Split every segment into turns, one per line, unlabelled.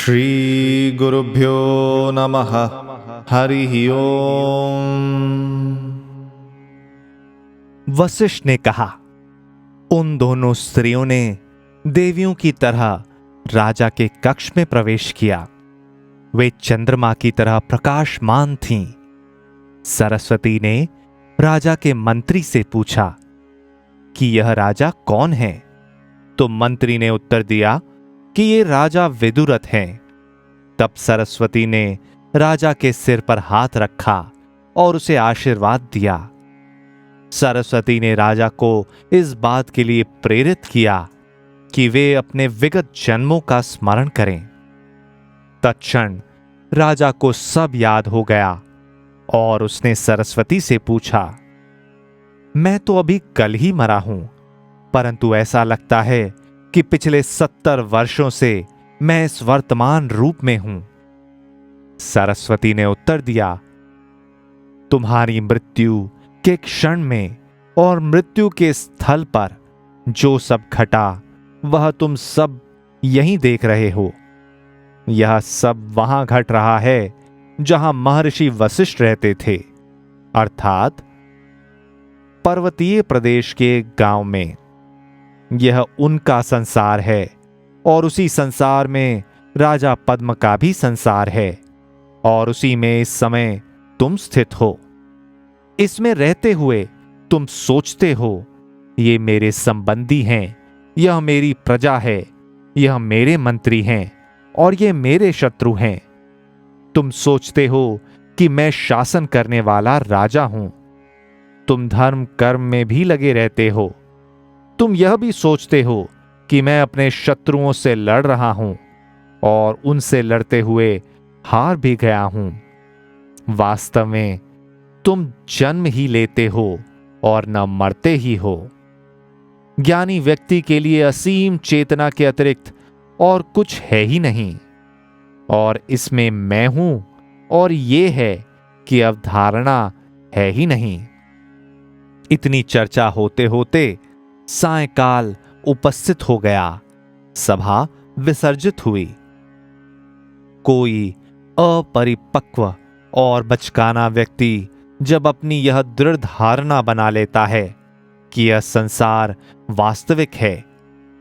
श्री गुरुभ्यो नमः। हरिः ओम।
वशिष्ठ ने कहा, उन दोनों स्त्रियों ने देवियों की तरह राजा के कक्ष में प्रवेश किया। वे चंद्रमा की तरह प्रकाशमान थीं। सरस्वती ने राजा के मंत्री से पूछा कि यह राजा कौन है? तो मंत्री ने उत्तर दिया कि ये राजा विदुरथ हैं। तब सरस्वती ने राजा के सिर पर हाथ रखा और उसे आशीर्वाद दिया। सरस्वती ने राजा को इस बात के लिए प्रेरित किया कि वे अपने विगत जन्मों का स्मरण करें। तत्क्षण राजा को सब याद हो गया और उसने सरस्वती से पूछा, मैं तो अभी कल ही मरा हूं, परंतु ऐसा लगता है कि पिछले 70 वर्षों से मैं इस वर्तमान रूप में हूं। सरस्वती ने उत्तर दिया, तुम्हारी मृत्यु के क्षण में और मृत्यु के स्थल पर जो सब घटा वह तुम सब यहीं देख रहे हो। यह सब वहां घट रहा है जहां महर्षि वशिष्ठ रहते थे, अर्थात पर्वतीय प्रदेश के गांव में। यह उनका संसार है और उसी संसार में राजा पद्म का भी संसार है और उसी में इस समय तुम स्थित हो। इसमें रहते हुए तुम सोचते हो, ये मेरे संबंधी हैं, यह मेरी प्रजा है, यह मेरे मंत्री हैं और ये मेरे शत्रु हैं। तुम सोचते हो कि मैं शासन करने वाला राजा हूं। तुम धर्म कर्म में भी लगे रहते हो। तुम यह भी सोचते हो कि मैं अपने शत्रुओं से लड़ रहा हूं और उनसे लड़ते हुए हार भी गया हूं। वास्तव में तुम जन्म ही लेते हो और न मरते ही हो। ज्ञानी व्यक्ति के लिए असीम चेतना के अतिरिक्त और कुछ है ही नहीं, और इसमें मैं हूं और ये है कि अवधारणा है ही नहीं। इतनी चर्चा होते होते सायंकाल उपस्थित हो गया। सभा विसर्जित हुई। कोई अपरिपक्व और बचकाना व्यक्ति जब अपनी यह दृढ़ धारणा बना लेता है कि यह संसार वास्तविक है,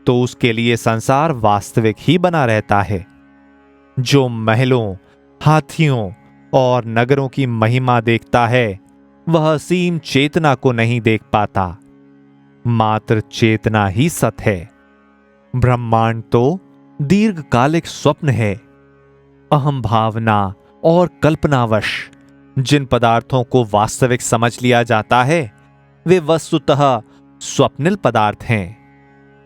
तो उसके लिए संसार वास्तविक ही बना रहता है। जो महलों, हाथियों और नगरों की महिमा देखता है, वह असीम चेतना को नहीं देख पाता। मात्र चेतना ही सत है। ब्रह्मांड तो दीर्घकालिक स्वप्न है। अहम भावना और कल्पनावश जिन पदार्थों को वास्तविक समझ लिया जाता है, वे वस्तुतः स्वप्निल पदार्थ हैं।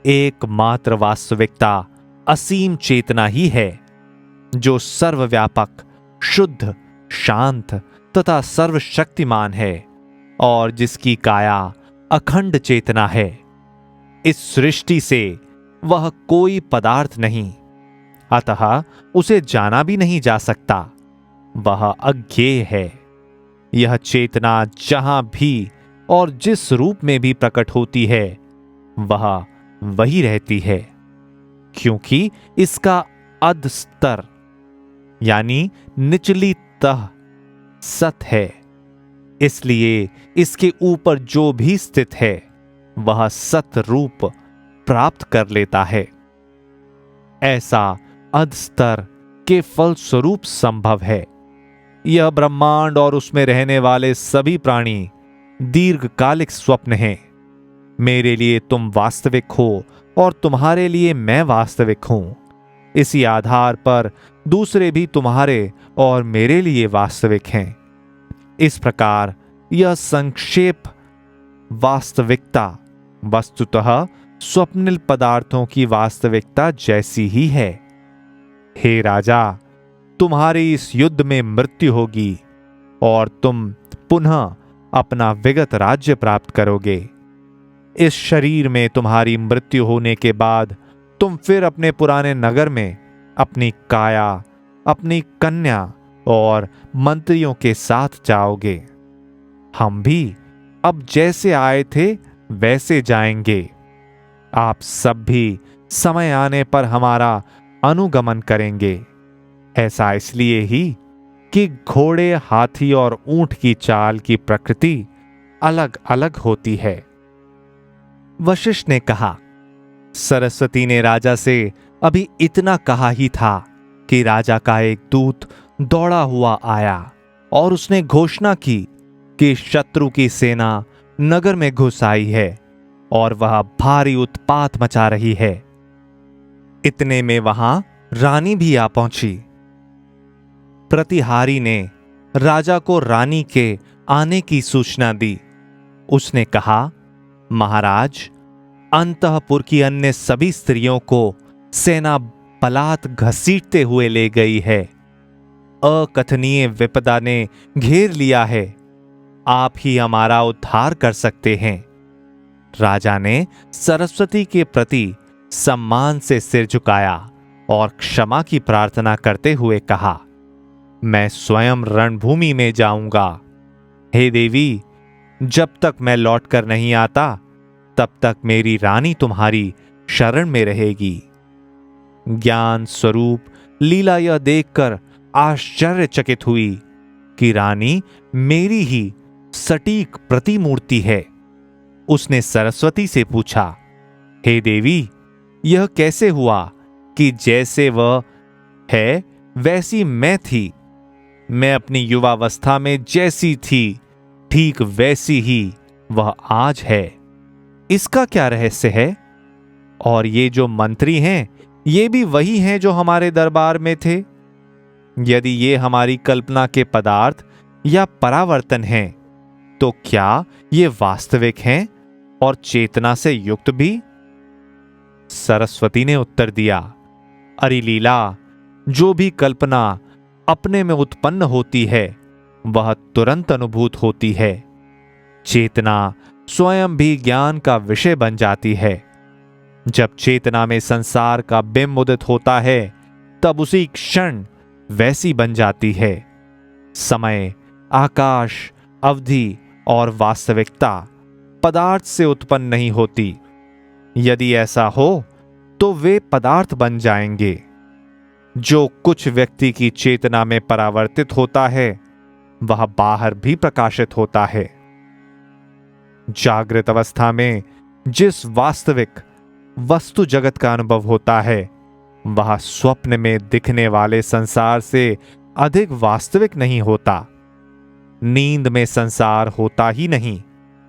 एकमात्र वास्तविकता असीम चेतना ही है, जो सर्वव्यापक, शुद्ध, शांत तथा सर्वशक्तिमान है और जिसकी काया अखंड चेतना है। इस सृष्टि से वह कोई पदार्थ नहीं, अतः उसे जाना भी नहीं जा सकता। वह अज्ञेय है। यह चेतना जहां भी और जिस रूप में भी प्रकट होती है, वह वही रहती है, क्योंकि इसका अधस्तर यानी निचली तह सत है। इसलिए इसके ऊपर जो भी स्थित है, वह सत रूप प्राप्त कर लेता है। ऐसा अधस्तर के फलस्वरूप संभव है। यह ब्रह्मांड और उसमें रहने वाले सभी प्राणी दीर्घकालिक स्वप्न हैं। मेरे लिए तुम वास्तविक हो और तुम्हारे लिए मैं वास्तविक हूं। इसी आधार पर दूसरे भी तुम्हारे और मेरे लिए वास्तविक हैं। इस प्रकार यह संक्षेप वास्तविकता वस्तुतः स्वप्निल पदार्थों की वास्तविकता जैसी ही है। हे राजा, तुम्हारी इस युद्ध में मृत्यु होगी और तुम पुनः अपना विगत राज्य प्राप्त करोगे। इस शरीर में तुम्हारी मृत्यु होने के बाद तुम फिर अपने पुराने नगर में अपनी काया, अपनी कन्या और मंत्रियों के साथ जाओगे। हम भी अब जैसे आए थे वैसे जाएंगे। आप सब भी समय आने पर हमारा अनुगमन करेंगे। ऐसा इसलिए ही कि घोड़े, हाथी और ऊंट की चाल की प्रकृति अलग अलग होती है। वशिष्ठ ने कहा, सरस्वती ने राजा से अभी इतना कहा ही था कि राजा का एक दूत दौड़ा हुआ आया और उसने घोषणा की कि शत्रु की सेना नगर में घुस आई है और वह भारी उत्पात मचा रही है। इतने में वहां रानी भी आ पहुंची। प्रतिहारी ने राजा को रानी के आने की सूचना दी। उसने कहा, महाराज, अंतःपुर की अन्य सभी स्त्रियों को सेना पलात घसीटते हुए ले गई है। अकथनीय विपदा ने घेर लिया है। आप ही हमारा उद्धार कर सकते हैं। राजा ने सरस्वती के प्रति सम्मान से सिर झुकाया और क्षमा की प्रार्थना करते हुए कहा, मैं स्वयं रणभूमि में जाऊंगा। हे देवी, जब तक मैं लौटकर नहीं आता तब तक मेरी रानी तुम्हारी शरण में रहेगी। ज्ञान स्वरूप लीला यह देखकर आश्चर्यचकित हुई कि रानी मेरी ही सटीक प्रतिमूर्ति है। उसने सरस्वती से पूछा, हे देवी, यह कैसे हुआ कि जैसे वह है वैसी मैं थी? मैं अपनी युवावस्था में जैसी थी ठीक वैसी ही वह आज है। इसका क्या रहस्य है? और ये जो मंत्री हैं ये भी वही हैं जो हमारे दरबार में थे। यदि ये हमारी कल्पना के पदार्थ या परावर्तन हैं तो क्या ये वास्तविक हैं और चेतना से युक्त भी? सरस्वती ने उत्तर दिया, अरे लीला, जो भी कल्पना अपने में उत्पन्न होती है वह तुरंत अनुभूत होती है। चेतना स्वयं भी ज्ञान का विषय बन जाती है। जब चेतना में संसार का बिंब उदित होता है तब उसी क्षण वैसी बन जाती है। समय, आकाश, अवधि और वास्तविकता पदार्थ से उत्पन्न नहीं होती। यदि ऐसा हो तो वे पदार्थ बन जाएंगे। जो कुछ व्यक्ति की चेतना में परावर्तित होता है वह बाहर भी प्रकाशित होता है। जागृत अवस्था में जिस वास्तविक वस्तु जगत का अनुभव होता है वह स्वप्न में दिखने वाले संसार से अधिक वास्तविक नहीं होता। नींद में संसार होता ही नहीं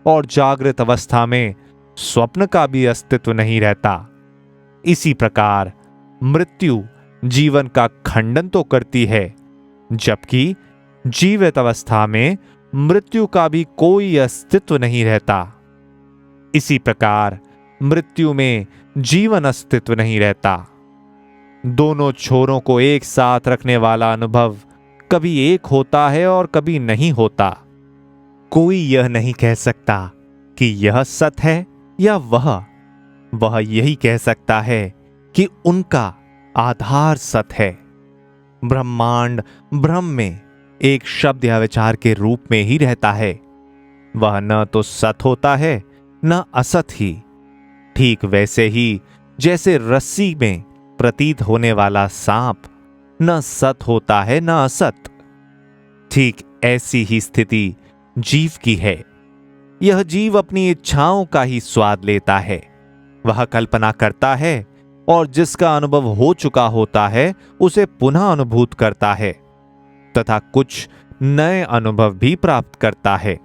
और जागृत अवस्था में स्वप्न का भी अस्तित्व नहीं रहता। इसी प्रकार मृत्यु जीवन का खंडन तो करती है, जबकि जीवित अवस्था में मृत्यु का भी कोई अस्तित्व नहीं रहता। इसी प्रकार मृत्यु में जीवन अस्तित्व नहीं रहता। दोनों छोरों को एक साथ रखने वाला अनुभव कभी एक होता है और कभी नहीं होता। कोई यह नहीं कह सकता कि यह सत है या वह यही कह सकता है कि उनका आधार सत है। ब्रह्मांड ब्रह्म में एक शब्द या विचार के रूप में ही रहता है। वह न तो सत होता है न असत ही। ठीक वैसे ही जैसे रस्सी में प्रतीत होने वाला सांप न सत होता है न असत, ठीक ऐसी ही स्थिति जीव की है। यह जीव अपनी इच्छाओं का ही स्वाद लेता है। वह कल्पना करता है और जिसका अनुभव हो चुका होता है उसे पुनः अनुभूत करता है तथा कुछ नए अनुभव भी प्राप्त करता है।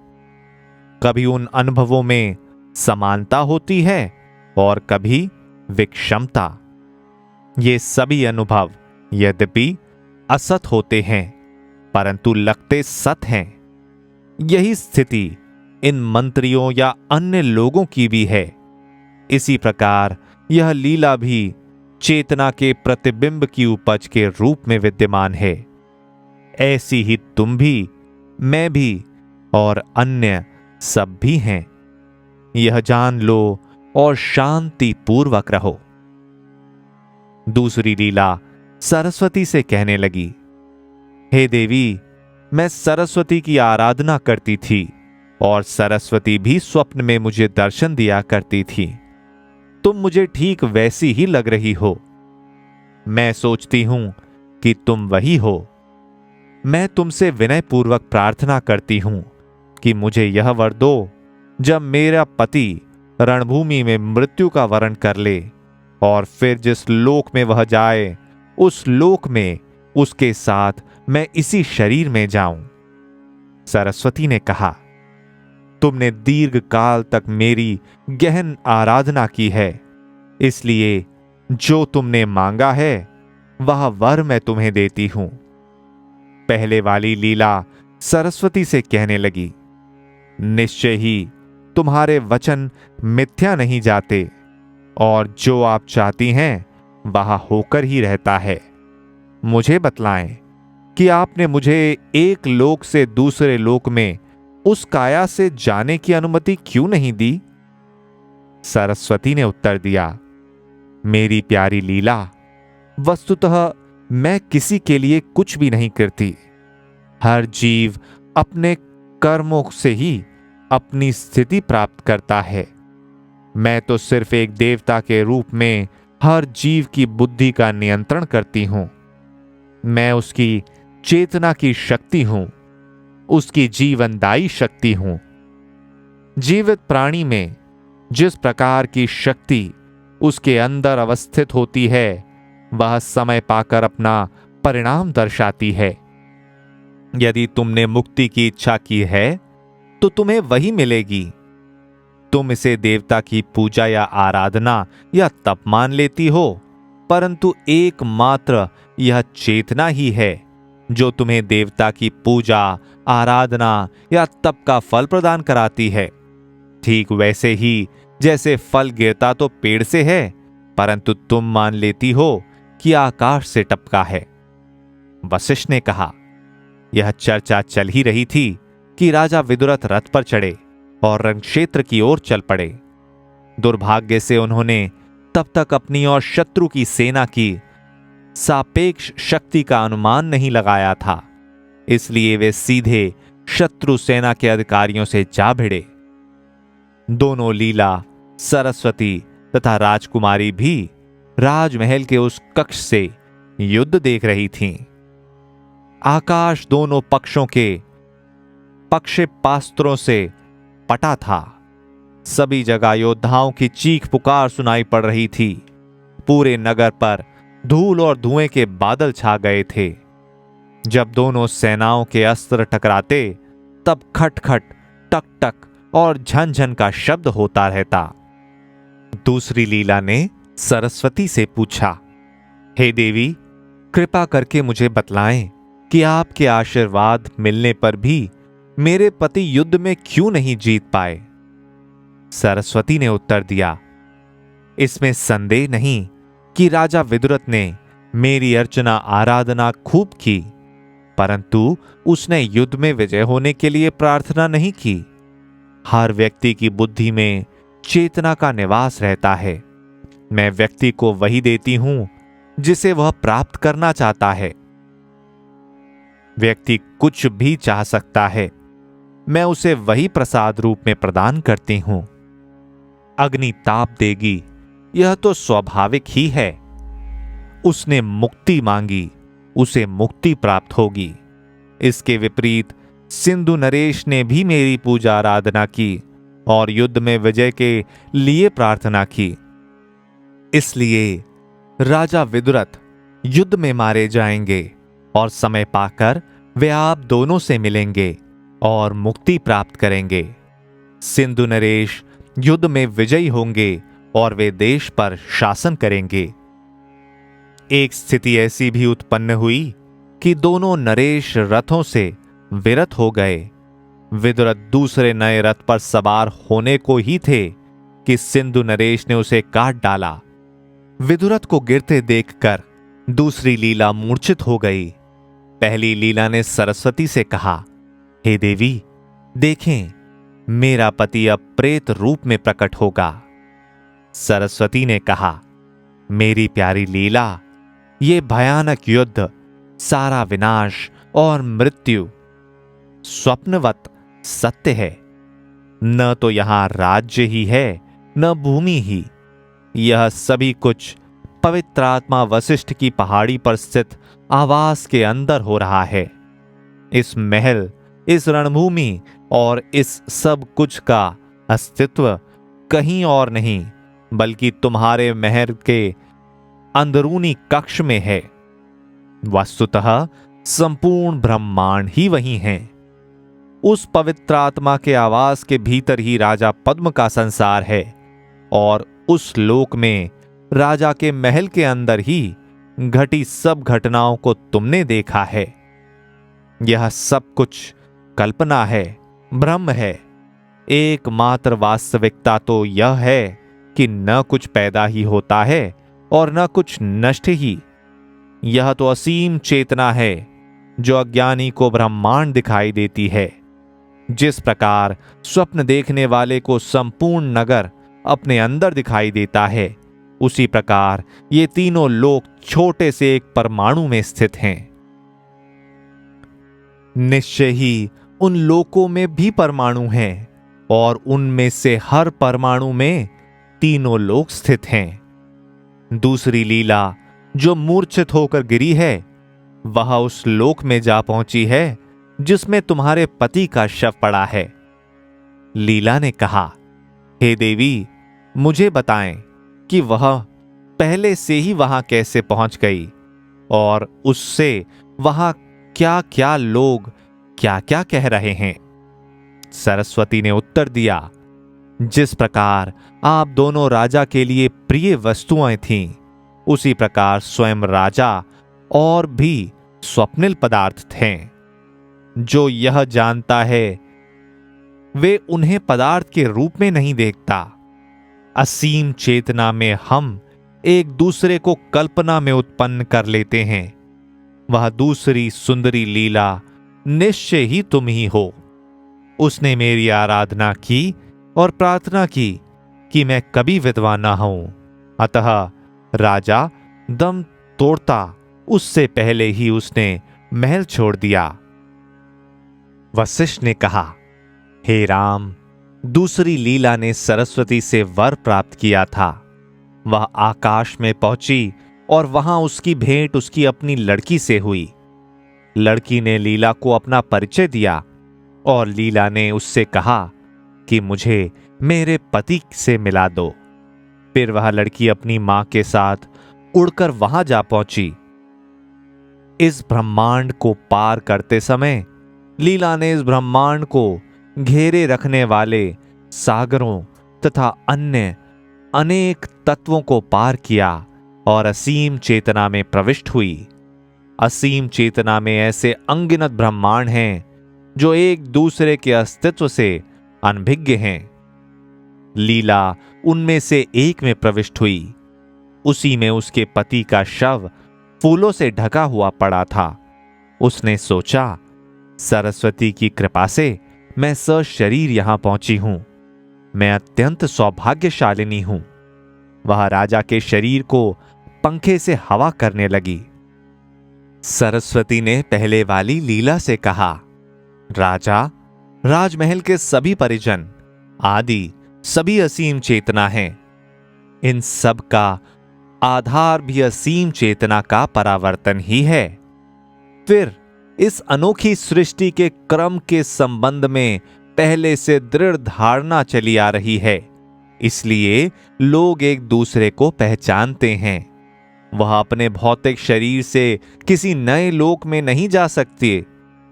कभी उन अनुभवों में समानता होती है और कभी विषमता। ये सभी अनुभव यद्यपि असत होते हैं परंतु लगते सत हैं। यही स्थिति इन मंत्रियों या अन्य लोगों की भी है। इसी प्रकार यह लीला भी चेतना के प्रतिबिंब की उपज के रूप में विद्यमान है। ऐसी ही तुम भी, मैं भी और अन्य सब भी हैं। यह जान लो और शांति पूर्वक रहो। दूसरी लीला सरस्वती से कहने लगी, हे देवी, मैं सरस्वती की आराधना करती थी और सरस्वती भी स्वप्न में मुझे दर्शन दिया करती थी। तुम मुझे ठीक वैसी ही लग रही हो। मैं सोचती हूं कि तुम वही हो। मैं तुमसे विनयपूर्वक प्रार्थना करती हूं कि मुझे यह वर दो, जब मेरा पति रणभूमि में मृत्यु का वरण कर ले और फिर जिस लोक में वह जाए उस लोक में उसके साथ मैं इसी शरीर में जाऊं। सरस्वती ने कहा, तुमने दीर्घ काल तक मेरी गहन आराधना की है, इसलिए जो तुमने मांगा है वह वर मैं तुम्हें देती हूं। पहले वाली लीला सरस्वती से कहने लगी, निश्चय ही तुम्हारे वचन मिथ्या नहीं जाते और जो आप चाहती हैं वह होकर ही रहता है। मुझे बतलाएं कि आपने मुझे एक लोक से दूसरे लोक में उस काया से जाने की अनुमति क्यों नहीं दी? सरस्वती ने उत्तर दिया, मेरी प्यारी लीला, वस्तुतः मैं किसी के लिए कुछ भी नहीं करती। हर जीव अपने कर्मों से ही अपनी स्थिति प्राप्त करता है। मैं तो सिर्फ एक देवता के रूप में हर जीव की बुद्धि का नियंत्रण करती हूं। मैं उसकी चेतना की शक्ति हूं, उसकी जीवनदायी शक्ति हूं। जीवित प्राणी में जिस प्रकार की शक्ति उसके अंदर अवस्थित होती है वह समय पाकर अपना परिणाम दर्शाती है। यदि तुमने मुक्ति की इच्छा की है तो तुम्हें वही मिलेगी। तुम इसे देवता की पूजा या आराधना या तप मान लेती हो, परंतु एकमात्र यह चेतना ही है जो तुम्हें देवता की पूजा, आराधना या तप का फल प्रदान कराती है। ठीक वैसे ही जैसे फल गिरता तो पेड़ से है, परंतु तुम मान लेती हो कि आकाश से टपका है। वशिष्ठ ने कहा, यह चर्चा चल ही रही थी कि राजा विदुरथ रथ पर चढ़े और रणक्षेत्र की ओर चल पड़े। दुर्भाग्य से उन्होंने तब तक अपनी और शत्रु की सेना की सापेक्ष शक्ति का अनुमान नहीं लगाया था, इसलिए वे सीधे शत्रु सेना के अधिकारियों से जा भिड़े। दोनों लीला, सरस्वती तथा राजकुमारी भी राजमहल के उस कक्ष से युद्ध देख रही थीं। आकाश दोनों पक्षों के पक्षपास्त्रों से पटा था। सभी जगह योद्धाओं की चीख पुकार सुनाई पड़ रही थी। पूरे नगर पर धूल और धुएं के बादल छा गए थे। जब दोनों सेनाओं के अस्त्र टकराते तब खट खट, टक टक और झनझन का शब्द होता रहता। दूसरी लीला ने सरस्वती से पूछा, हे देवी, कृपा करके मुझे बतलाएं कि आपके आशीर्वाद मिलने पर भी मेरे पति युद्ध में क्यों नहीं जीत पाए? सरस्वती ने उत्तर दिया, इसमें संदेह नहीं कि राजा विदुरथ ने मेरी अर्चना आराधना खूब की, परंतु उसने युद्ध में विजय होने के लिए प्रार्थना नहीं की। हर व्यक्ति की बुद्धि में चेतना का निवास रहता है। मैं व्यक्ति को वही देती हूं जिसे वह प्राप्त करना चाहता है। व्यक्ति कुछ भी चाह सकता है, मैं उसे वही प्रसाद रूप में प्रदान करती हूं। अग्नि ताप देगी, यह तो स्वाभाविक ही है। उसने मुक्ति मांगी, उसे मुक्ति प्राप्त होगी। इसके विपरीत सिंधु नरेश ने भी मेरी पूजा आराधना की और युद्ध में विजय के लिए प्रार्थना की। इसलिए राजा विदुरथ युद्ध में मारे जाएंगे और समय पाकर वे आप दोनों से मिलेंगे और मुक्ति प्राप्त करेंगे। सिंधु नरेश युद्ध में विजयी होंगे और वे देश पर शासन करेंगे। एक स्थिति ऐसी भी उत्पन्न हुई कि दोनों नरेश रथों से विरत हो गए। विदुरथ दूसरे नए रथ पर सवार होने को ही थे कि सिंधु नरेश ने उसे काट डाला। विदुरथ को गिरते देखकर दूसरी लीला मूर्छित हो गई। पहली लीला ने सरस्वती से कहा, हे देवी, देखें, मेरा पति अब प्रेत रूप में प्रकट होगा। सरस्वती ने कहा, मेरी प्यारी लीला, ये भयानक युद्ध, सारा विनाश और मृत्यु स्वप्नवत सत्य है। न तो यहां राज्य ही है, न भूमि ही। यह सभी कुछ पवित्र आत्मा वशिष्ठ की पहाड़ी पर स्थित आवास के अंदर हो रहा है। इस महल, इस रणभूमि और इस सब कुछ का अस्तित्व कहीं और नहीं बल्कि तुम्हारे महल के अंदरूनी कक्ष में है। वस्तुतः संपूर्ण ब्रह्मांड ही वही है। उस पवित्र आत्मा के आवास के भीतर ही राजा पद्म का संसार है और उस लोक में राजा के महल के अंदर ही घटी सब घटनाओं को तुमने देखा है। यह सब कुछ कल्पना है, भ्रम है। एकमात्र वास्तविकता तो यह है कि न कुछ पैदा ही होता है और न कुछ नष्ट ही। यह तो असीम चेतना है जो अज्ञानी को ब्रह्मांड दिखाई देती है। जिस प्रकार स्वप्न देखने वाले को संपूर्ण नगर अपने अंदर दिखाई देता है, उसी प्रकार ये तीनों लोक छोटे से एक परमाणु में स्थित हैं। निश्चय ही उन लोकों में भी परमाणु हैं और उनमें से हर परमाणु में तीनों लोक स्थित हैं। दूसरी लीला जो मूर्छित होकर गिरी है, वह उस लोक में जा पहुंची है जिसमें तुम्हारे पति का शव पड़ा है। लीला ने कहा, हे देवी, मुझे बताएं कि वह पहले से ही वहां कैसे पहुंच गई और उससे वहां क्या क्या लोग क्या क्या कह रहे हैं। सरस्वती ने उत्तर दिया, जिस प्रकार आप दोनों राजा के लिए प्रिय वस्तुएं थीं, उसी प्रकार स्वयं राजा और भी स्वप्निल पदार्थ थे। जो यह जानता है वे उन्हें पदार्थ के रूप में नहीं देखता। असीम चेतना में हम एक दूसरे को कल्पना में उत्पन्न कर लेते हैं। वह दूसरी सुंदरी लीला निश्चय ही तुम ही हो। उसने मेरी आराधना की और प्रार्थना की कि मैं कभी विधवा न हूं। अतः राजा दम तोड़ता उससे पहले ही उसने महल छोड़ दिया। वशिष्ठ ने कहा, हे राम, दूसरी लीला ने सरस्वती से वर प्राप्त किया था। वह आकाश में पहुंची और वहां उसकी भेंट उसकी अपनी लड़की से हुई। लड़की ने लीला को अपना परिचय दिया और लीला ने उससे कहा कि मुझे मेरे पति से मिला दो। फिर वह लड़की अपनी मां के साथ उड़कर वहां जा पहुंची। इस ब्रह्मांड को पार करते समय लीला ने इस ब्रह्मांड को घेरे रखने वाले सागरों तथा अन्य अनेक तत्वों को पार किया और असीम चेतना में प्रविष्ट हुई। असीम चेतना में ऐसे अनगिनत ब्रह्मांड हैं जो एक दूसरे के अस्तित्व से अनभिज्ञ हैं। लीला उनमें से एक में प्रविष्ट हुई। उसी में उसके पति का शव फूलों से ढका हुआ पड़ा था। उसने सोचा, सरस्वती की कृपा से मैं सशरीर यहां पहुंची हूं। मैं अत्यंत सौभाग्यशालिनी हूं। वह राजा के शरीर को पंखे से हवा करने लगी। सरस्वती ने पहले वाली लीला से कहा, राजा, राजमहल के सभी परिजन आदि सभी असीम चेतना हैं। इन सब का आधार भी असीम चेतना का परावर्तन ही है। फिर इस अनोखी सृष्टि के क्रम के संबंध में पहले से दृढ़ धारणा चली आ रही है, इसलिए लोग एक दूसरे को पहचानते हैं। वह अपने भौतिक शरीर से किसी नए लोक में नहीं जा सकते,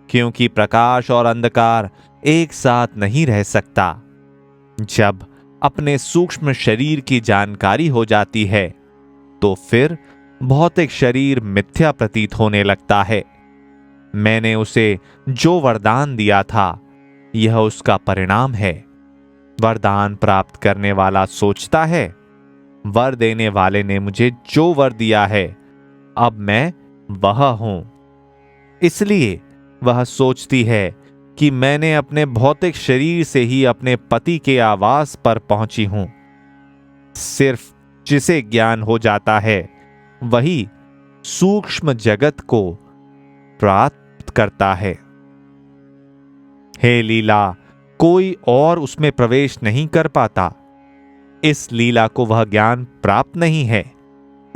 क्योंकि प्रकाश और अंधकार एक साथ नहीं रह सकता। जब अपने सूक्ष्म शरीर की जानकारी हो जाती है, तो फिर भौतिक शरीर मिथ्या प्रतीत होने लगता है। मैंने उसे जो वरदान दिया था, यह उसका परिणाम है। वरदान प्राप्त करने वाला सोचता है, वर देने वाले ने मुझे जो वर दिया है, अब मैं वह हूं। इसलिए वह सोचती है कि मैंने अपने भौतिक शरीर से ही अपने पति के आवास पर पहुंची हूं। सिर्फ जिसे ज्ञान हो जाता है, वही सूक्ष्म जगत को प्राप्त करता है। हे लीला, कोई और उसमें प्रवेश नहीं कर पाता। इस लीला को वह ज्ञान प्राप्त नहीं है।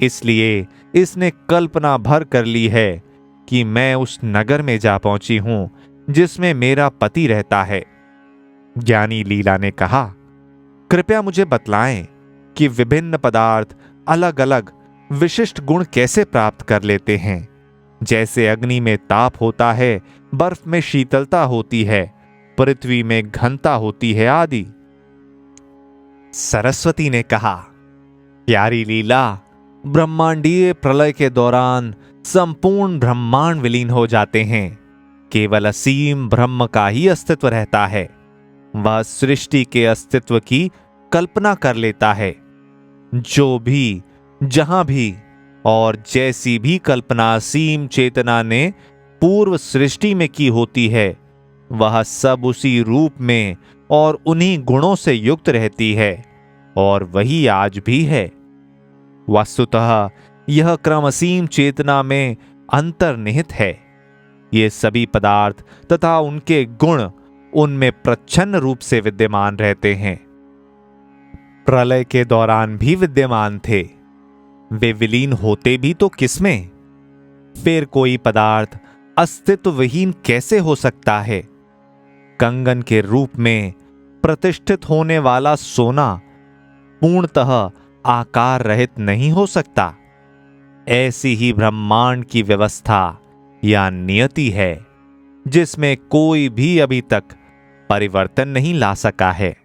इसलिए इसने कल्पना भर कर ली है कि मैं उस नगर में जा पहुंची हूं जिसमें मेरा पति रहता है। ज्ञानी लीला ने कहा, कृपया मुझे बतलाएं कि विभिन्न पदार्थ अलग अलग विशिष्ट गुण कैसे प्राप्त कर लेते हैं। जैसे अग्नि में ताप होता है, बर्फ में शीतलता होती है, पृथ्वी में घनता होती है आदि। सरस्वती ने कहा, प्यारी लीला, ब्रह्मांडीय प्रलय के दौरान संपूर्ण ब्रह्मांड विलीन हो जाते हैं। केवल असीम ब्रह्म का ही अस्तित्व रहता है। वह सृष्टि के अस्तित्व की कल्पना कर लेता है। जो भी, जहां भी और जैसी भी कल्पना असीम चेतना ने पूर्व सृष्टि में की होती है, वह सब उसी रूप में और उन्हीं गुणों से युक्त रहती है, और वही आज भी है। वस्तुतः यह क्रम असीम चेतना में अंतर्निहित है। ये सभी पदार्थ तथा उनके गुण उनमें प्रच्छन्न रूप से विद्यमान रहते हैं। प्रलय के दौरान भी विद्यमान थे। वे विलीन होते भी तो किसमें? फिर कोई पदार्थ अस्तित्वहीन कैसे हो सकता है? कंगन के रूप में प्रतिष्ठित होने वाला सोना पूर्णतः आकार रहित नहीं हो सकता। ऐसी ही ब्रह्मांड की व्यवस्था या नियति है जिसमें कोई भी अभी तक परिवर्तन नहीं ला सका है।